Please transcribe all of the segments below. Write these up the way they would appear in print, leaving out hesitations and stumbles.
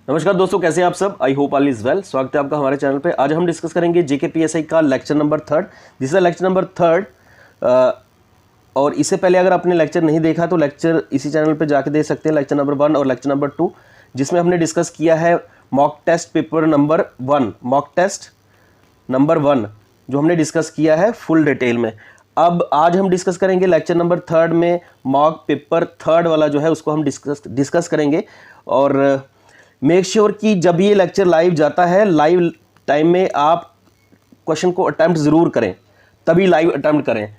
नमस्कार दोस्तों, कैसे हैं आप सब। I hope all is well. स्वागत है आपका हमारे चैनल पे। आज हम डिस्कस करेंगे जेके पीएसआई का lecture number 3। This is lecture number 3। और इससे पहले अगर आपने लेक्चर नहीं देखा तो लेक्चर इसी चैनल पे जाके देख सकते हैं, लेक्चर नंबर 1 और लेक्चर नंबर 2, जिसमें हमने डिस्कस किया है mock test paper number 1, mock test number 1 जो हमने डिस्कस किया है फुल डिटेल में। अब आज हम डिस्कस करेंगे लेक्चर नंबर 3 में मॉक पेपर 3 वाला जो है उसको हम डिस्कस करेंगे। और मेक श्योर कि जब ये लेक्चर लाइव जाता है, लाइव टाइम में आप क्वेश्चन को अटैम्प्ट ज़रूर करें, तभी लाइव अटैम्प्ट करें।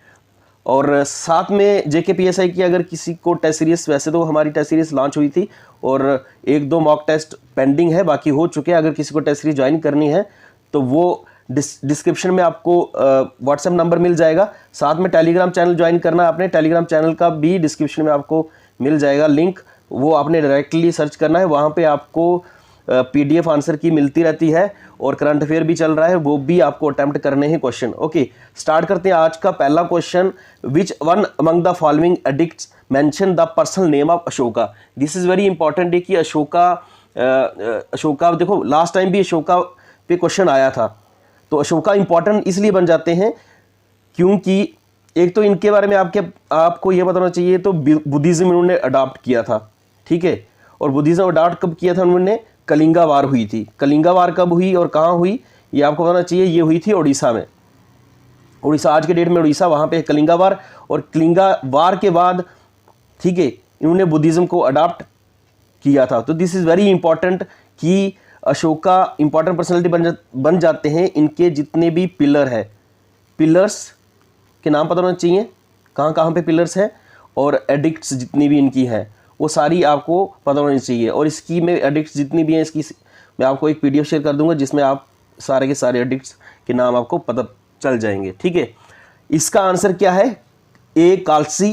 और साथ में जेके पीएसआई की अगर किसी को टेस्ट सीरीज, वैसे तो हमारी टेस्ट सीरीज लॉन्च हुई थी और 1-2 मॉक टेस्ट पेंडिंग है, बाकी हो चुके हैं। अगर किसी को टेस्ट सीरीज ज्वाइन करनी है तो वो डिस्क्रिप्शन में आपको व्हाट्सएप नंबर मिल जाएगा। साथ में टेलीग्राम चैनल ज्वाइन करना है आपने, टेलीग्राम चैनल का भी डिस्क्रिप्शन में आपको मिल जाएगा लिंक। वो आपने डायरेक्टली सर्च करना है, वहाँ पे आपको पीडीएफ आंसर की मिलती रहती है और करंट अफेयर भी चल रहा है, वो भी आपको अटेम्प्ट करने हैं क्वेश्चन। ओके, स्टार्ट करते हैं आज का पहला question. Which one among the following addicts mention the personal name of Ashoka. This is very important है कि अशोका देखो लास्ट टाइम भी अशोका पे क्वेश्चन आया था, तो अशोका इंपॉर्टेंट इसलिए बन जाते हैं क्योंकि एक तो इनके बारे में आपको यह बताना चाहिए, तो बुद्धिज्म इन्होंने अडॉप्ट किया था, ठीक है। और बुद्धिज्म अडॉप्ट कब किया था उन्होंने? कलिंगा वार हुई थी। कलिंगा वार कब हुई और कहाँ हुई ये आपको बताना चाहिए। ये हुई थी उड़ीसा में, उड़ीसा आज के डेट में उड़ीसा, वहाँ पे कलिंगा वार। और कलिंगा वार के बाद, ठीक है, इन्होंने बुद्धिज्म को अडॉप्ट किया था। तो दिस इज़ वेरी इंपॉर्टेंट कि अशोका इंपॉर्टेंट पर्सनैलिटी बन जाते हैं। इनके जितने भी पिलर है, पिलर्स के नाम पता होना चाहिए, कहाँ कहाँ पे पिलर्स है, और एडिक्ट्स जितनी भी इनकी है वो सारी आपको पता होनी चाहिए। और इसकी में एडिक्ट्स जितनी भी हैं, इसकी मैं आपको एक पीडीएफ शेयर कर दूंगा जिसमें आप सारे के सारे एडिक्ट्स के नाम आपको पता चल जाएंगे, ठीक है। इसका आंसर क्या है? ए कालसी,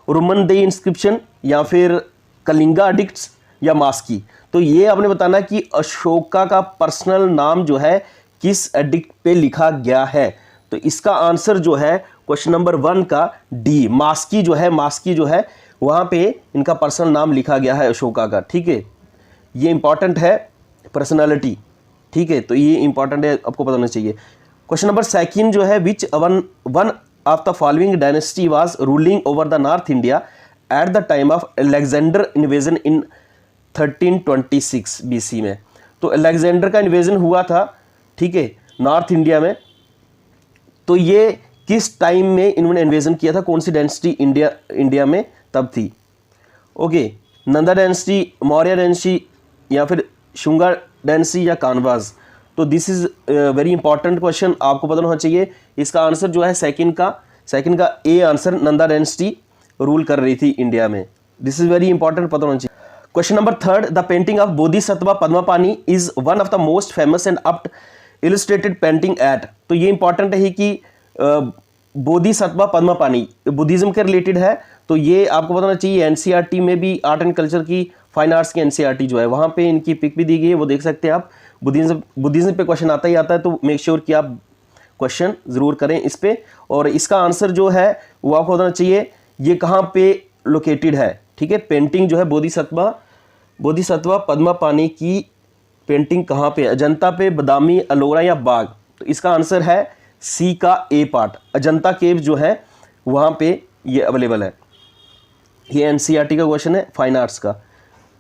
रोमन दे इंस्क्रिप्शन, या फिर कलिंगा एडिक्ट्स, या मास्की। तो ये आपने बताना कि अशोका का पर्सनल नाम जो है किस एडिक्ट पे लिखा गया है। तो इसका आंसर जो है क्वेश्चन नंबर 1 का डी, मास्की जो है, मास्की जो है वहाँ पे इनका पर्सनल नाम लिखा गया है अशोका का, ठीक है। ये इंपॉर्टेंट है पर्सनालिटी, ठीक है, तो ये इंपॉर्टेंट है, आपको पता होना चाहिए। क्वेश्चन नंबर 2 जो है, विच one of the following dynasty was ruling over the north India at the time of Alexander invasion in 1326 BC में। तो अलेक्जेंडर का इन्वेजन हुआ था, ठीक है, नॉर्थ इंडिया में। तो ये किस टाइम में इन्होंने इन्वेजन किया था, कौन सी डायनेस्टी इंडिया में तब थी? Okay, Nanda dynasty, Maurya dynasty, या फिर शुंगा डायनेस्टी, या कानवाज। तो this is very important question, आपको पता होना चाहिए। इसका आंसर जो है सेकंड का A answer, Nanda dynasty rule कर रही थी इंडिया में। दिस इज वेरी इंपॉर्टेंट, पता होना चाहिए। Question number 3, the painting of Bodhisattva Padmapani is one of the most famous and apt illustrated painting at. तो ये इंपॉर्टेंट है कि बोधिसत्व पद्मपाणि बुद्धिज्म के रिलेटेड है, तो ये आपको बताना चाहिए। एनसीईआरटी में भी आर्ट एंड कल्चर की, फाइन आर्ट्स की एनसीईआरटी जो है, वहाँ पे इनकी पिक भी दी गई है, वो देख सकते हैं आप। बुद्धिज्म पे क्वेश्चन आता ही आता है, तो मेक श्योर कि आप क्वेश्चन ज़रूर करें इस पे। और इसका आंसर जो है वो आपको बताना चाहिए, ये कहाँ पे लोकेटेड है, ठीक है। पेंटिंग जो है बोधिसत्व पद्मपाणि की पेंटिंग कहाँ पे? अजंता पे, बदामी, अलोरा, या बाग। तो इसका आंसर है सी का ए पार्ट, अजंता केव जो है वहाँ पे ये अवेलेबल है। ये एनसीईआरटी का क्वेश्चन है, फाइन आर्ट्स का,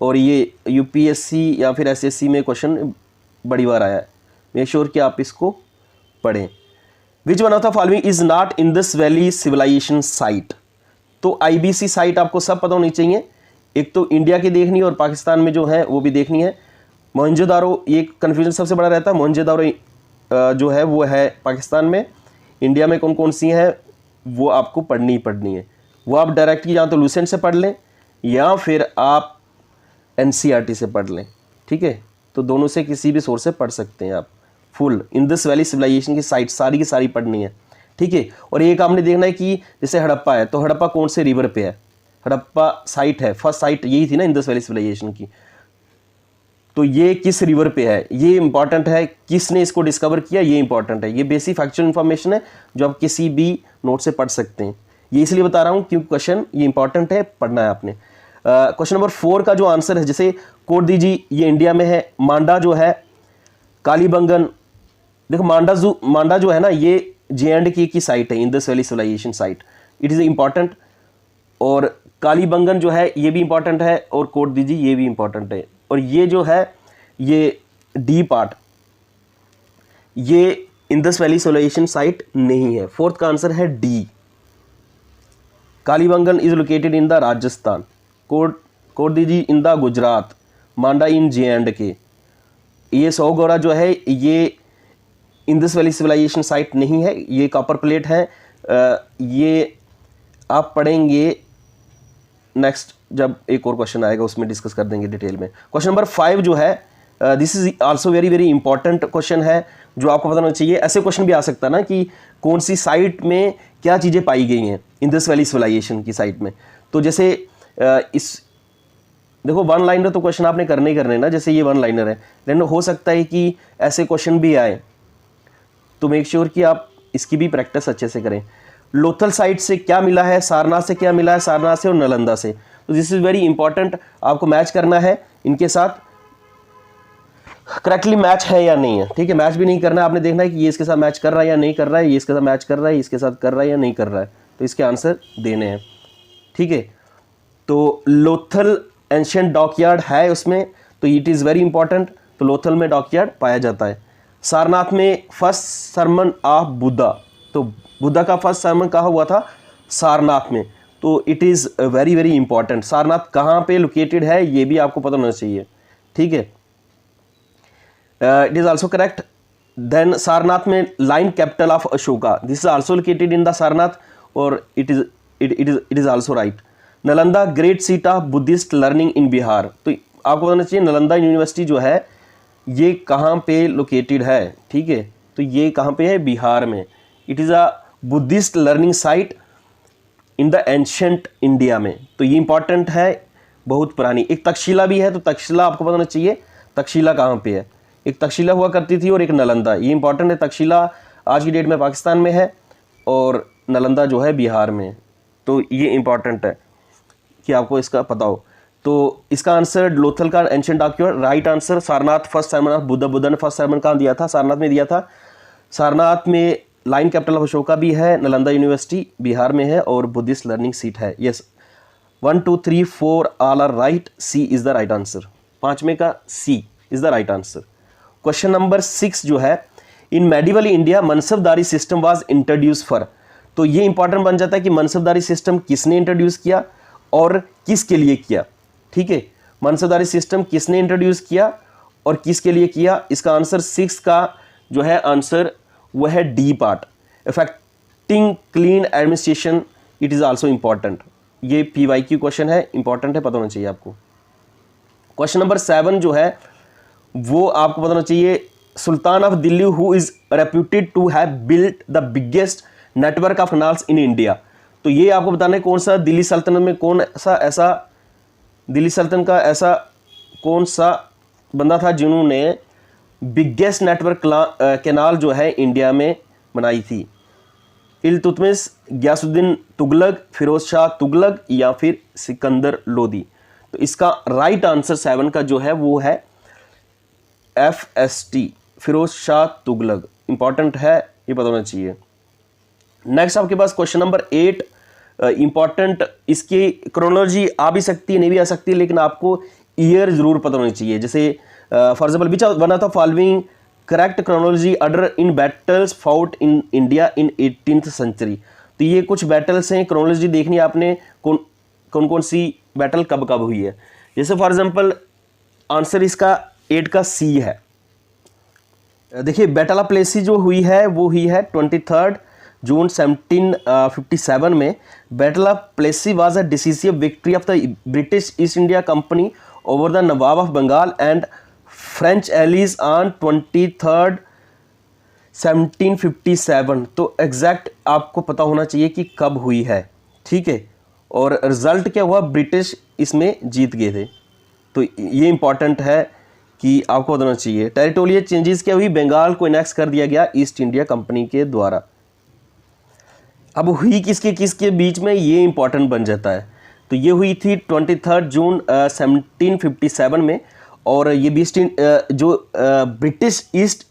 और ये यूपीएससी या फिर एसएससी में क्वेश्चन बड़ी बार आया है। मेक श्योर कि आप इसको पढ़ें। Which one of the following is not Indus valley civilization site. तो आईबीसी साइट आपको सब पता होनी चाहिए, एक तो इंडिया की देखनी है और पाकिस्तान में जो है वो भी देखनी है। मोहनजोदारो, ये कन्फ्यूजन सबसे बड़ा रहता है। मोहनजोदारो जो है वो है पाकिस्तान में। इंडिया में कौन कौन सी हैं वो आपको पढ़नी है। वो आप डायरेक्टली या तो लूसेंट से पढ़ लें या फिर आप एनसीईआरटी से पढ़ लें, ठीक है। तो दोनों से किसी भी सोर्स से पढ़ सकते हैं आप। फुल इंडस वैली सिविलाइजेशन की साइट सारी की सारी पढ़नी है, ठीक है। और एक आपने देखना है कि जैसे हड़प्पा है, तो हड़प्पा कौन से रिवर पे है? हड़प्पा साइट है, फर्स्ट साइट यही थी ना इंडस वैली सिविलाइजेशन की। तो ये किस रिवर पे है, ये इंपॉर्टेंट है। किसने इसको डिस्कवर किया, ये इंपॉर्टेंट है। ये बेसिक फैक्चुअल इन्फॉर्मेशन है जो आप किसी भी नोट से पढ़ सकते हैं। ये इसलिए बता रहा हूँ क्योंकि क्वेश्चन ये इंपॉर्टेंट है, पढ़ना है आपने। क्वेश्चन नंबर 4 का जो आंसर है, जैसे कोट दीजिए, ये इंडिया में है। मांडा जो है, कालीबंगन, देखो मांडा जो है ना, ये JNK की साइट है, Indus valley civilization site, it is important. और कालीबंगन जो है ये भी इम्पॉर्टेंट है, और कोट दीजिए ये भी इम्पॉर्टेंट है। और ये जो है ये डी पार्ट, ये इंडस वैली सिविलाइजेशन साइट नहीं है। फोर्थ का आंसर है D, Kalibangan is located in the Rajasthan, Kot Diji in the Gujarat, Manda in JNK। ये सौगोरा जो है ये इंडस वैली सिविलाइजेशन साइट नहीं है, ये कॉपर प्लेट है। ये आप पढ़ेंगे नेक्स्ट, जब एक और क्वेश्चन आएगा उसमें डिस्कस कर देंगे डिटेल में। क्वेश्चन नंबर 5 जो है, this is also very very important question है, जो आपको पता होना चाहिए। ऐसे क्वेश्चन भी आ सकता है ना कि कौन सी साइट में क्या चीज़ें पाई गई हैं इंडस वैली सिविलाइजेशन की साइट में। तो जैसे इस देखो वन लाइनर तो क्वेश्चन आपने करने ही करने ना, जैसे ये वन लाइनर है, लेकिन हो सकता है कि ऐसे क्वेश्चन भी आए, तो मेक श्योर कि आप इसकी भी प्रैक्टिस अच्छे से करें। लोथल साइट से क्या मिला है, सारनाथ से क्या मिला है, सारनाथ से और नालंदा से। तो दिस इज़ वेरी इंपॉर्टेंट, आपको मैच करना है इनके साथ, करेक्टली मैच है या नहीं है। ठीक है, मैच भी नहीं करना है, आपने देखना है कि ये इसके साथ मैच कर रहा है या नहीं कर रहा है, ये इसके साथ मैच कर रहा है, इसके साथ कर रहा है या नहीं कर रहा है, तो इसके आंसर देने हैं। ठीक है, तो लोथल एंशिएंट डॉकयार्ड है उसमें, तो इट इज़ वेरी इंपॉर्टेंट। तो लोथल में डॉकयार्ड पाया जाता है। सारनाथ में फर्स्ट सरमन ऑफ बुद्धा, तो बुद्धा का फर्स्ट सरमन कहाँ हुआ था, सारनाथ में, तो it is very very important. Sarnath कहाँ पे लोकेटेड है ये भी आपको पता होना चाहिए। ठीक है, it is also correct. Then Sarnath में lion capital of Ashoka, this is also located in the Sarnath, और it is also right. Nalanda great seat of Buddhist learning in Bihar, तो आपको बताना चाहिए नालंदा यूनिवर्सिटी जो है ये कहाँ पे लोकेटेड है। ठीक है, तो ये कहाँ पे है, बिहार में। It is a Buddhist learning site in the ancient India में, तो ये इंपॉर्टेंट है, बहुत पुरानी। एक तक्षशिला भी है, तो तक्षशिला आपको बताना चाहिए तक्षशिला कहाँ पे है। एक तक्षशिला हुआ करती थी और एक नालंदा, ये इंपॉर्टेंट है। तक्षशिला आज की डेट में पाकिस्तान में है और नालंदा जो है बिहार में, तो ये इंपॉर्टेंट है कि आपको इसका पता हो। तो इसका आंसर लोथल का ancient document, right answer. Sarnath first sermon of Buddha ने फर्स्ट सरमन कहाँ दिया था, सारनाथ में दिया था। सारनाथ में लाइन कैपिटल ऑफ अशोका भी है, नालंदा यूनिवर्सिटी बिहार में है और बुद्धिस्ट लर्निंग सीट है। Yes, 1 2 3 4 all are right, C is the right answer. पांचवें का C is the right answer. Question number 6 जो है, in medieval India mansabdari system was introduce for, तो ये इंपॉर्टेंट बन जाता है कि मनसबदारी सिस्टम किसने इंट्रोड्यूस किया और किसके लिए किया। ठीक है, मनसबदारी सिस्टम किसने इंट्रोड्यूस किया और किसके लिए किया। इसका आंसर 6 का जो है आंसर वह है D part, effecting clean administration, it is also important. ये PYQ क्वेश्चन है, इंपॉर्टेंट है, पता होना चाहिए आपको। क्वेश्चन नंबर 7 जो है वो आपको पता होना चाहिए, sultan of Delhi who is reputed to have built the biggest network of canals in India, तो ये आपको बताना है कौन सा दिल्ली सल्तनत में दिल्ली सल्तनत का ऐसा कौन सा बंदा था जिन्होंने बिगेस्ट नेटवर्क कैनाल जो है इंडिया में बनाई थी। इल्तुतमिश, गयासुद्दीन तुगलक, फिरोज शाह तुगलक या फिर सिकंदर लोदी। तो इसका राइट आंसर 7 का जो है वो है FST, फिरोज शाह तुगलक। इंपॉर्टेंट है, ये पता होना चाहिए। नेक्स्ट आपके पास क्वेश्चन नंबर 8 इंपॉर्टेंट, इसकी क्रोनोलॉजी आ भी सकती है नहीं भी आ सकती है, लेकिन आपको ईयर जरूर पता होनी चाहिए। जैसे for example which one of the following correct chronology order in battles fought in India in 18th century, तो ये कुछ बैटल्स हैं, क्रोनोलॉजी देखनी है आपने, कौन कौन सी बैटल कब कब हुई है। जैसे फॉर एग्जाम्पल आंसर इसका 8 का सी है। देखिए बैटल ऑफ प्लेसी जो हुई है वो हुई है 23 जून 1757 में। Battle of Plassey was a decisive victory of the British East India company over the nawab of Bengal and French allies on 23 1757। तो एग्जैक्ट आपको पता होना चाहिए कि कब हुई है। ठीक है, और रिजल्ट क्या हुआ, ब्रिटिश इसमें जीत गए थे। तो ये इंपॉर्टेंट है कि आपको बताना चाहिए। टेरिटोरियल चेंजेस क्या हुई, बंगाल को इनेक्स कर दिया गया ईस्ट इंडिया कंपनी के द्वारा। अब हुई किसके किसके बीच में, ये इंपॉर्टेंट बन जाता है। तो ये हुई थी 23 जून 1757 में। और ये जो ब्रिटिश ईस्ट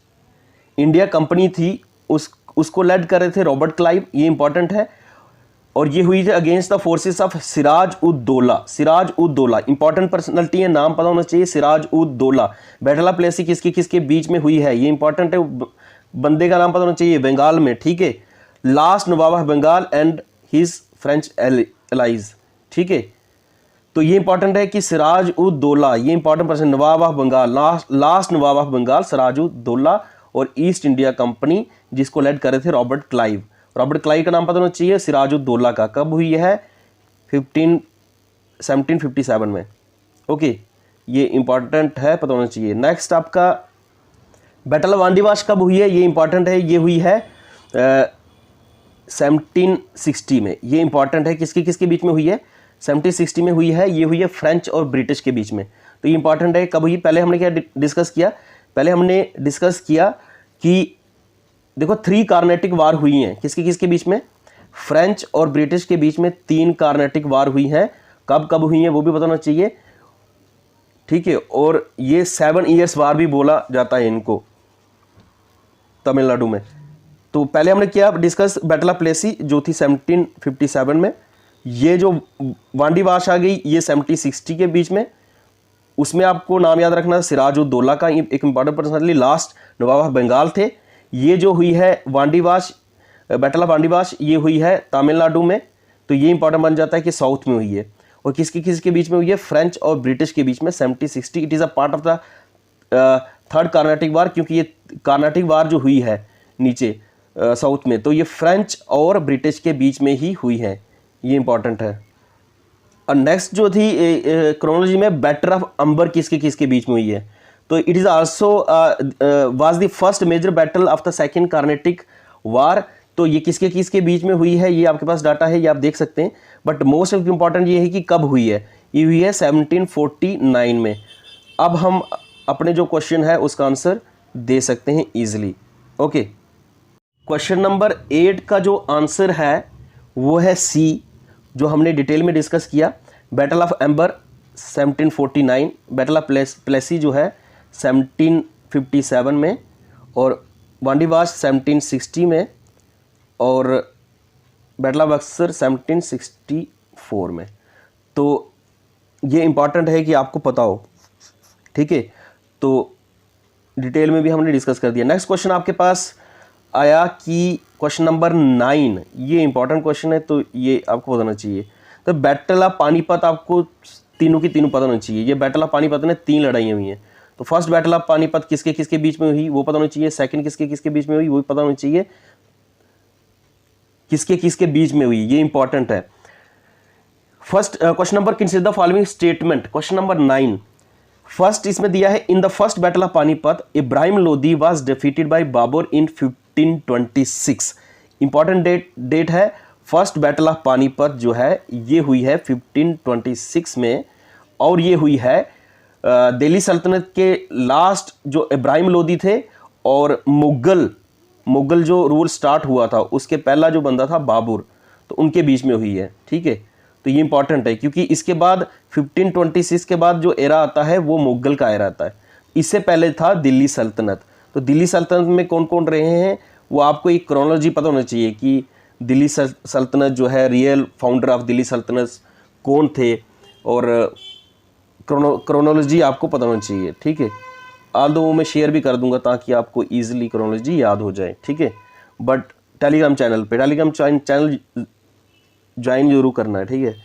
इंडिया कंपनी थी उसको लेड कर रहे थे रॉबर्ट क्लाइव, ये इंपॉर्टेंट है। और ये हुई थी against the forces of Siraj ud Daula. Siraj ud Daula important personality है, नाम पता होना चाहिए, Siraj ud Daula. Battle of Plessis किसके किसके बीच में हुई है, ये इंपॉर्टेंट है, बंदे का नाम पता होना चाहिए, बंगाल में, ठीक है। Last nawab of Bengal and his French allies, ठीक है। तो ये इंपॉर्टेंट है कि सिराज उद दौला, ये important person, nawab of Bengal, last nawab of Bengal Siraj ud Daula, और ईस्ट इंडिया कंपनी जिसको लेड कर रहे थे रॉबर्ट क्लाइव। रॉबर्ट क्लाइव का नाम पता होना चाहिए, सिराज उद दौला का। कब हुई है? 1757 में, ओके, ये इंपॉर्टेंट है, पता होना चाहिए। नेक्स्ट आपका बैटल ऑफ वांडीवाश कब हुई है, ये इंपॉर्टेंट है, ये हुई है 1760 में। ये इंपॉर्टेंट है, किसके किसके बीच में हुई है? 1760 में हुई है, ये हुई है फ्रेंच और ब्रिटिश के बीच में। तो ये इंपॉर्टेंट है, कब हुई? पहले हमने क्या डिस्कस किया? पहले हमने डिस्कस किया कि देखो 3 कार्नेटिक वार हुई हैं, किसके किसके बीच में? फ्रेंच और ब्रिटिश के बीच में 3 कार्नेटिक वार हुई हैं। कब कब हुई हैं वो भी बताना चाहिए, ठीक है। और ये 7 ईयर्स वार भी बोला जाता है इनको तमिलनाडु में। तो पहले हमने किया डिस्कस बैटल ऑफ प्लेसी जो थी 1757 में। ये जो वांडीवाश आ गई ये 1760 के बीच में, उसमें आपको नाम याद रखना सिराज उद दौला का, एक important personality, last nawab of Bengal थे। ये जो हुई है वांडीवाश, बैटल ऑफ वांडीवाश, ये हुई है तमिलनाडु में। तो ये इंपॉर्टेंट बन जाता है कि साउथ में हुई है। और किसके किसके बीच में हुई है? फ्रेंच और ब्रिटिश के बीच में 1760। It is a part of the 3rd Carnatic war, क्योंकि ये कार्नेटिक वार जो हुई है नीचे साउथ में, तो ये फ्रेंच और ब्रिटिश के बीच में ही हुई है, ये इंपॉर्टेंट है। और नेक्स्ट जो थी क्रोनोलॉजी में बैटल ऑफ अंबर किसके किसके बीच में हुई है? तो it is also was the first major battle of the 2nd Carnatic war. तो ये किसके किसके बीच में हुई है, ये आपके पास डाटा है, ये आप देख सकते हैं। बट मोस्ट इंपॉर्टेंट ये है कि कब हुई है, ये हुई है 1749 में। अब हम अपने जो क्वेश्चन है उसका आंसर दे सकते हैं ईजिली, ओके। क्वेश्चन नंबर 8 का जो आंसर है वो है सी, जो हमने डिटेल में डिस्कस किया। Battle of Ambur 1749, battle of Plassey जो है 1757 में, और वांडीवाश 1760 में, और बैटल ऑफ बक्सर 1764 में। तो ये इंपॉर्टेंट है कि आपको पता हो, ठीक है। तो डिटेल में भी हमने डिस्कस कर दिया। नेक्स्ट क्वेश्चन आपके पास आया कि क्वेश्चन नंबर 9, ये इंपॉर्टेंट क्वेश्चन है, तो ये आपको बताना चाहिए। तो बैटल ऑफ पानीपत आपको तीनों की तीनों पता होना चाहिए। ये बैटल ऑफ पानीपत में 3 लड़ाइयाँ हुई हैं। तो फर्स्ट बैटल ऑफ पानीपत किसके किसके बीच में हुई वो पता होना चाहिए। सेकंड किसके किसके बीच में हुई वो भी पता होना चाहिए। किसके किसके बीच में हुई, ये इंपॉर्टेंट है। First question number, consider the following statement, question number 9। First इसमें दिया है, in the first battle of Panipat Ibrahim Lodi was defeated by Babur in 1526। Important date है। फर्स्ट बैटल ऑफ पानीपत जो है ये हुई है 1526 में, और ये हुई है दिल्ली सल्तनत के लास्ट जो इब्राहिम लोदी थे, और मुगल जो रूल स्टार्ट हुआ था उसके पहला जो बंदा था बाबर, तो उनके बीच में हुई है, ठीक है। तो ये इंपॉर्टेंट है क्योंकि इसके बाद 1526 के बाद जो एरा आता है वो मुगल का एरा आता है। इससे पहले था दिल्ली सल्तनत। तो दिल्ली सल्तनत में कौन कौन रहे हैं वो आपको एक क्रोनोलॉजी पता होना चाहिए कि दिल्ली सल्तनत जो है, रियल फाउंडर ऑफ दिल्ली सल्तनत कौन थे, और क्रोनोलॉजी आपको पता होना चाहिए, ठीक है। आल दो मैं शेयर भी कर दूंगा ताकि आपको ईजिली क्रोनोलॉजी याद हो जाए, ठीक है। बट टेलीग्राम चैनल ज्वाइन जरूर करना है, ठीक है।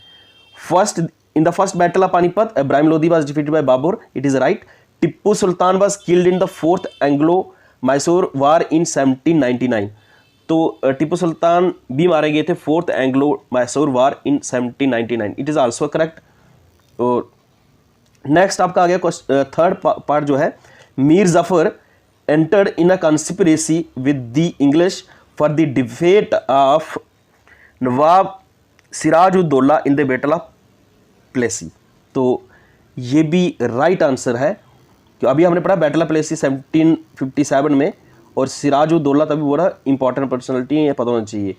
First in the first battle of Panipat Ibrahim Lodi was defeated by Babur, it is right. Tipu Sultan was killed in the 4th Anglo Mysore war in 1799। तो टिप्पू सुल्तान भी मारे गए थे 4th Anglo Mysore war in 1799, it is also correct. और नेक्स्ट आपका आ गया थर्ड पार्ट जो है, Mir Jafar entered in a conspiracy with the English for the defeat of Nawab Siraj ud Daula in the battle of Plassey. तो ये भी राइट आंसर है कि अभी हमने पढ़ा बैटल ऑफ प्लेसी 1757 में, और सिराज उद दौला तभी बोला इंपॉर्टेंट पर्सनैलिटी है, ये पता होना चाहिए।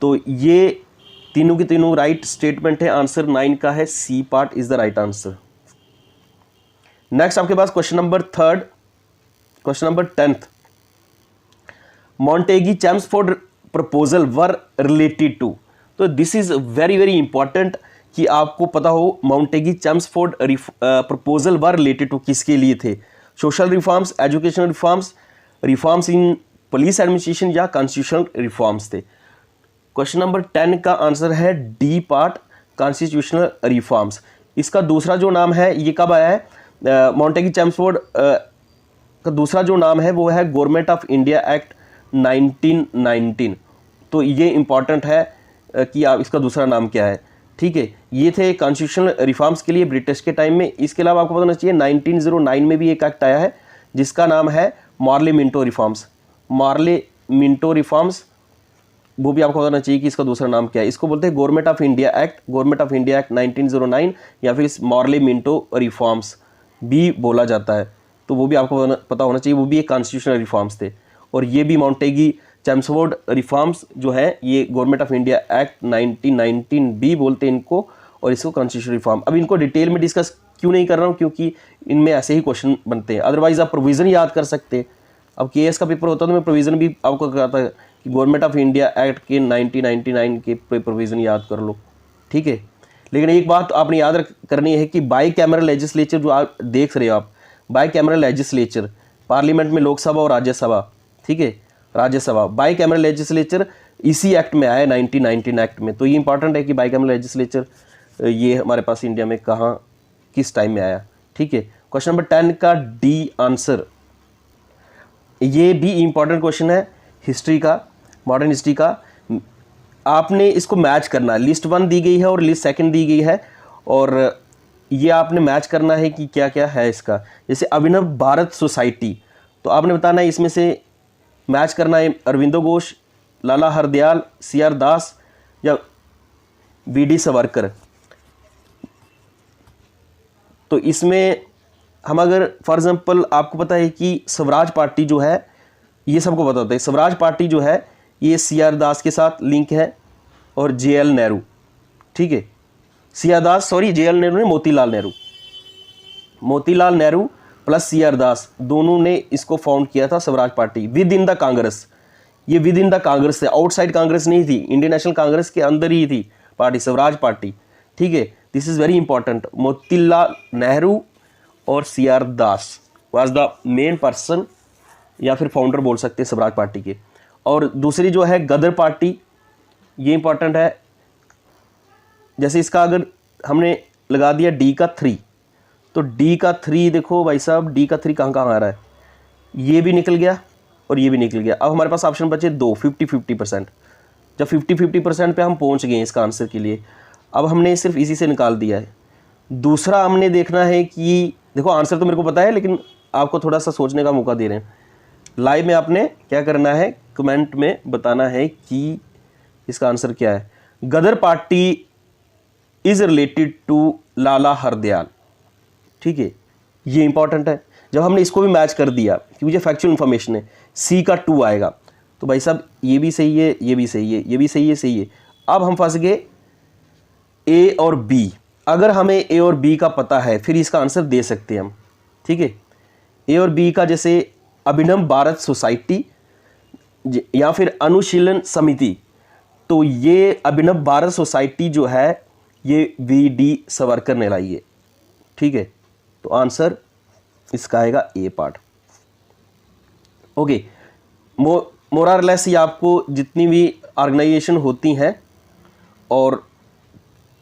तो ये तीनों की तीनों राइट स्टेटमेंट है। आंसर 9 का है, C part is the right answer. Next आपके पास question number 3, question number 10th, Montagu Chelmsford proposal were related to. तो this is very very important कि आपको पता हो Montagu Chelmsford proposal were related to किसके लिए थे। Social reforms, educational reforms, reforms in police administration या कॉन्स्टिट्यूशनल रिफॉर्म्स थे। क्वेश्चन नंबर 10 का आंसर है डी पार्ट, कॉन्स्टिट्यूशनल रिफॉर्म्स। इसका दूसरा जो नाम है ये कब आया है, माउंटेगी चैम्सफोर्ड का दूसरा जो नाम है वो है गवर्नमेंट ऑफ इंडिया एक्ट 1919। तो ये इंपॉर्टेंट है कि आप इसका दूसरा नाम क्या है। ठीक है, ये थे कॉन्स्टिट्यूशनल रिफॉर्म्स के लिए ब्रिटिश के टाइम में। इसके अलावा आपको पता होना चाहिए 1909 में भी एक एक्ट आया है जिसका नाम है Morley Minto reforms. Morley Minto reforms, वो भी आपको बताना चाहिए कि इसका दूसरा नाम क्या है। इसको बोलते हैं government of India act, government of India act 1909 या फिर इस मॉर्ले मिंटो रिफॉर्म्स भी बोला जाता है। तो वो भी आपको पता होना चाहिए, वो भी एक कॉन्स्टिट्यूशनल रिफॉर्म्स थे। और ये भी माउंटेगी चैम्सफोर्ड रिफॉर्म्स जो है ये गवर्नमेंट ऑफ इंडिया एक्ट 1919 भी बोलते हैं इनको, और इसको कॉन्स्टिट्यूशनल रिफॉर्म। अब इनको डिटेल में डिस्कस क्यों नहीं कर रहा हूँ, क्योंकि इनमें ऐसे ही क्वेश्चन बनते हैं। अदरवाइज आप प्रोविज़न याद कर सकते हैं। अब केएस का पेपर होता है तो मैं प्रोविज़न भी आपको कहता है कि गवर्नमेंट ऑफ इंडिया एक्ट के 1999 के प्रोविज़न याद कर लो। ठीक है, लेकिन एक बात आपने याद करनी है कि बाई कैमरल लेजिस्लेचर जो आप देख रहे हो, आप बाई कैमरल लेजिस्लेचर पार्लियामेंट में लोकसभा और राज्यसभा, ठीक है, राज्यसभा बाई कैमरल लेजिस्लेचर इसी एक्ट में आया है 1919 एक्ट में। तो ये इंपॉर्टेंट है कि बाई कैमरल लेजिस्लेचर ये हमारे पास इंडिया में कहाँ किस टाइम में आया। ठीक है, क्वेश्चन नंबर 10 का डी आंसर, ये भी इंपॉर्टेंट क्वेश्चन है हिस्ट्री का, मॉडर्न हिस्ट्री का। आपने इसको मैच करना है, लिस्ट 1 दी गई है और लिस्ट 2 दी गई है, और ये आपने मैच करना है कि क्या क्या है इसका। जैसे अभिनव भारत सोसाइटी, तो आपने बताना है इसमें से मैच करना है अरविंदो घोष, लाला हरदयाल, CR दास या BD सावरकर। तो इसमें हम अगर फॉर एग्जांपल आपको पता है कि स्वराज पार्टी जो है, ये सबको पता होता है, स्वराज पार्टी जो है ये CR दास के साथ लिंक है और JL नेहरू। ठीक है, CR दास, सॉरी JL नेहरू ने, मोतीलाल नेहरू, मोतीलाल नेहरू प्लस CR दास दोनों ने इसको फाउंड किया था Swaraj party with in the Congress. ये विद इन द कांग्रेस है, आउटसाइड कांग्रेस नहीं थी, इंडियन नेशनल कांग्रेस के अंदर ही थी पार्टी, स्वराज पार्टी। ठीक है, this is very important. Motilal Nehru और CR Das was the main person या फिर फाउंडर बोल सकते हैं स्वराज पार्टी के। और दूसरी जो है गदर पार्टी, ये इंपॉर्टेंट है। जैसे इसका अगर हमने लगा दिया D का 3, तो D का 3 देखो भाई साहब, D का 3 कहाँ कहाँ आ रहा है, ये भी निकल गया और ये भी निकल गया। अब हमारे पास ऑप्शन बचे 2, 50-50%। जब 50-50% पे हम पहुंच गए इसका आंसर के लिए, अब हमने सिर्फ इसी से निकाल दिया है। दूसरा हमने देखना है कि देखो आंसर तो मेरे को पता है, लेकिन आपको थोड़ा सा सोचने का मौका दे रहे हैं। लाइव में आपने क्या करना है, कमेंट में बताना है कि इसका आंसर क्या है। गदर पार्टी इज रिलेटेड टू लाला हरदयाल। ठीक है, ये इंपॉर्टेंट है। जब हमने इसको भी मैच कर दिया कि मुझे फैक्चुअल इन्फॉर्मेशन है, C का 2 आएगा, तो भाई साहब ये भी सही है, ये भी सही है, ये भी सही है, सही है। अब हम फंस गए A और B। अगर हमें A और B का पता है फिर इसका आंसर दे सकते हैं हम। ठीक है, A और B का जैसे अभिनव भारत सोसाइटी या फिर अनुशीलन समिति, तो ये अभिनव भारत सोसाइटी जो है ये VD सावरकर ने लाई है। ठीक है, तो आंसर इसका आएगा A पार्ट। ओके, मोर और लेस ये आपको जितनी भी ऑर्गेनाइजेशन होती हैं और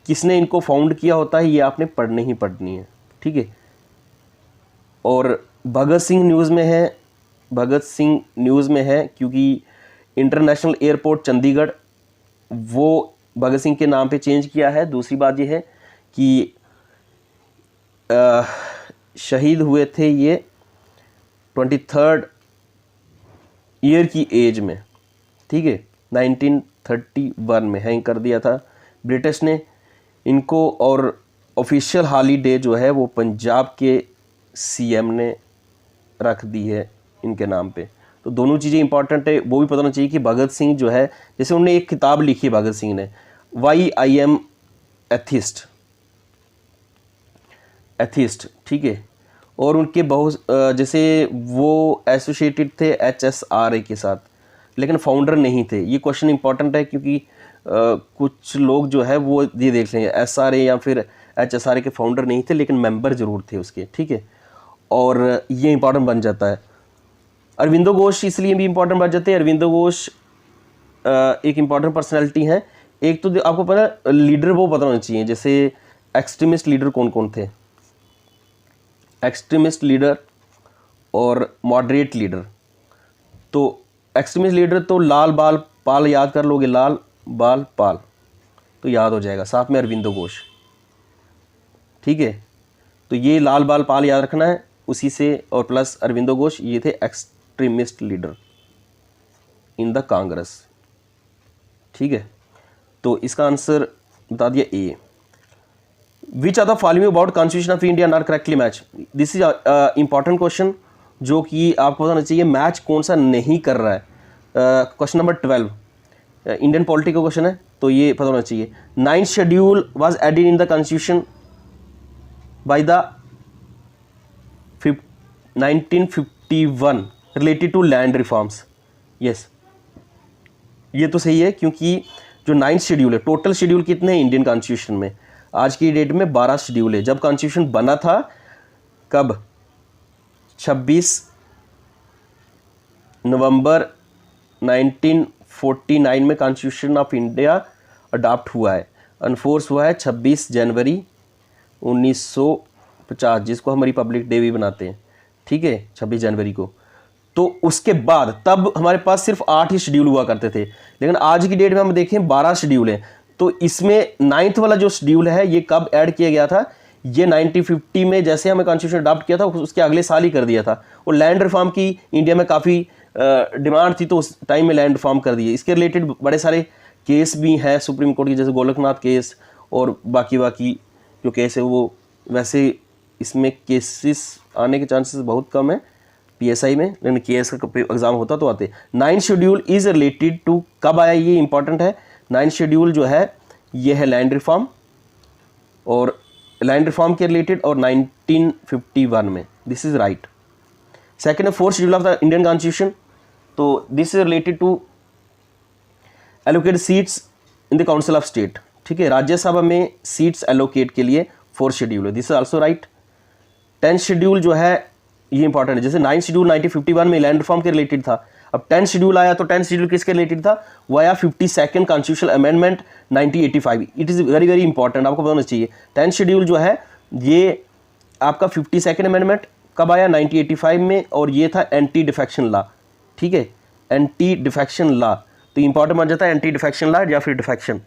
किसने इनको फाउंड किया होता है ये आपने पढ़नी ही पढ़नी है। ठीक है, और भगत सिंह न्यूज़ में है, भगत सिंह न्यूज़ में है क्योंकि इंटरनेशनल एयरपोर्ट चंडीगढ़ वो भगत सिंह के नाम पे चेंज किया है। दूसरी बात ये है कि शहीद हुए थे ये 23rd ईयर की एज में। ठीक है, 1931 में हैंग कर दिया था ब्रिटिश ने इनको, और ऑफिशियल हॉलीडे जो है वो पंजाब के CM ने रख दी है इनके नाम पे। तो दोनों चीज़ें इंपॉर्टेंट है, वो भी पता होना चाहिए कि भगत सिंह जो है, जैसे उन्होंने एक किताब लिखी है भगत सिंह ने, वाई आई एम एथिस्ट, ठीक है। और उनके बहुत जैसे वो एसोसिएटेड थे HSRA के साथ, लेकिन फाउंडर नहीं थे। ये क्वेश्चन इंपॉर्टेंट है क्योंकि कुछ लोग जो है वो ये देख लेंगे SRA या फिर HSRA के फाउंडर नहीं थे, लेकिन मेंबर जरूर थे उसके, ठीक है। और ये इंपॉर्टेंट बन जाता है। अरविंदो घोष इसलिए भी इंपॉर्टेंट बन जाते हैं। अरविंदो घोष एक इंपॉर्टेंट पर्सनैलिटी है। एक तो आपको पता लीडर वो पता होना चाहिए, जैसे एक्सट्रीमिस्ट लीडर कौन कौन थे, एक्सट्रीमिस्ट लीडर और मॉडरेट लीडर। तो एक्सट्रीमिस्ट लीडर तो लाल बाल पाल याद कर लोगे, लाल बाल पाल तो याद हो जाएगा, साथ में अरविंदो घोष, ठीक है। तो ये लाल बाल पाल याद रखना है उसी से, और प्लस अरविंदो घोष, ये थे extremist leader in the Congress, ठीक है। तो इसका आंसर बता दिया A. Which are the following about constitution of India not correctly match. This is important question जो कि आपको बताना चाहिए मैच कौन सा नहीं कर रहा है। क्वेश्चन नंबर 12 इंडियन पॉलिटी का क्वेश्चन है, तो ये पता होना चाहिए। 9th schedule was added in the constitution by the 1951 related to land reforms. Yes, ये तो सही है क्योंकि जो 9th शेड्यूल है, टोटल शेड्यूल कितने हैं इंडियन कॉन्स्टिट्यूशन में, आज की डेट में 12 शेड्यूल है। जब कॉन्स्टिट्यूशन बना था कब, 26 नवंबर 1949 में कॉन्स्टिट्यूशन ऑफ इंडिया अडॉप्ट हुआ है, अनफोर्स हुआ है 26 जनवरी 1950, जिसको हम रिपब्लिक डे भी बनाते हैं, ठीक है, 26 जनवरी को। तो उसके बाद तब हमारे पास सिर्फ 8 ही शेड्यूल हुआ करते थे, लेकिन आज की डेट में हम देखें 12 शेड्यूल हैं। तो इसमें 9th वाला जो शेड्यूल है ये कब ऐड किया गया था, ये 1950 में जैसे हमें कॉन्स्टिट्यूशन अडॉप्ट किया था उसके अगले साल ही कर दिया था। और लैंड रिफॉर्म की इंडिया में काफ़ी डिमांड थी, तो उस टाइम में लैंड रिफॉर्म कर दिए। इसके रिलेटेड बड़े सारे केस भी हैं सुप्रीम कोर्ट के, जैसे गोलकनाथ केस और बाकी जो केस है वो, वैसे इसमें केसेस आने के चांसेस बहुत कम है PSI में, लेकिन केस का एग्जाम होता तो आते। 9th schedule is related to, कब आया ये इंपॉर्टेंट है। 9th शेड्यूल जो है ये है लैंड रिफॉर्म, और लैंड रिफॉर्म के रिलेटेड, और 1951 में, दिस इज राइट। सेकेंड है 4th schedule of the Indian constitution, तो this is related to allocate seats in the council of state, ठीक है। राज्यसभा में सीट्स एलोकेट के लिए 4th शेड्यूल है, this is also right. 10th schedule जो है ये इंपॉर्टेंट है, जैसे 9th शेड्यूल 1951 में लैंड रिफॉर्म के रिलेटेड था, अब 10th शेड्यूल आया तो 10th शेड्यूल किसके रिलेटेड था, via 52nd constitutional amendment 1985। It is very very important, आपको बताना चाहिए। 10th शेड्यूल जो है ये आपका 52nd अमेंडमेंट कब आया, 1985 में, और ये था एंटी डिफेक्शन लॉ, ठीक है, एंटी डिफेक्शन लॉ। तो इंपॉर्टेंट बन जाता है एंटी डिफेक्शन लॉ या फिर डिफेक्शन,